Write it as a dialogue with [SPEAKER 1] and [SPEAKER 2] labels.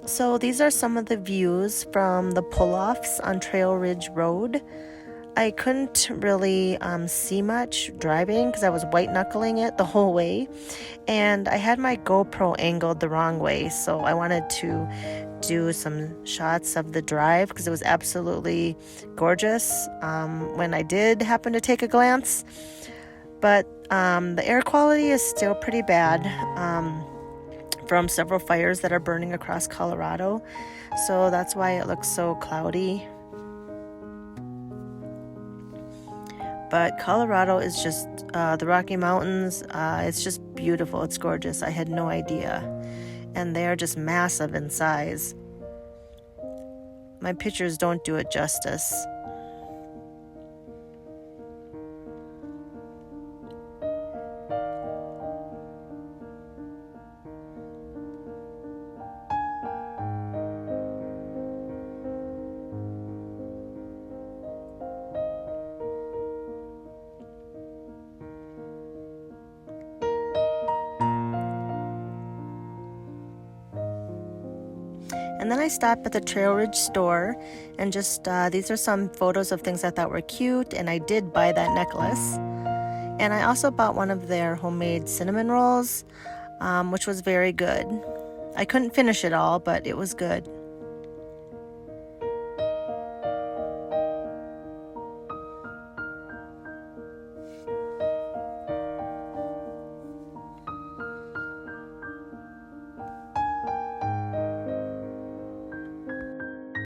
[SPEAKER 1] So these are some of the views from the pull-offs on Trail Ridge Road. I couldn't really see much driving because I was white knuckling it the whole way, and I had my GoPro angled the wrong way, so I wanted to do some shots of the drive because it was absolutely gorgeous when I did happen to take a glance. But the air quality is still pretty bad from several fires that are burning across Colorado, so that's why it looks so cloudy. But Colorado is just, the Rocky Mountains, it's just beautiful. It's gorgeous. I had no idea. And they are just massive in size. My pictures don't do it justice. And then I stopped at the Trail Ridge store and just, these are some photos of things I thought were cute, and I did buy that necklace. And I also bought one of their homemade cinnamon rolls, which was very good. I couldn't finish it all, but it was good.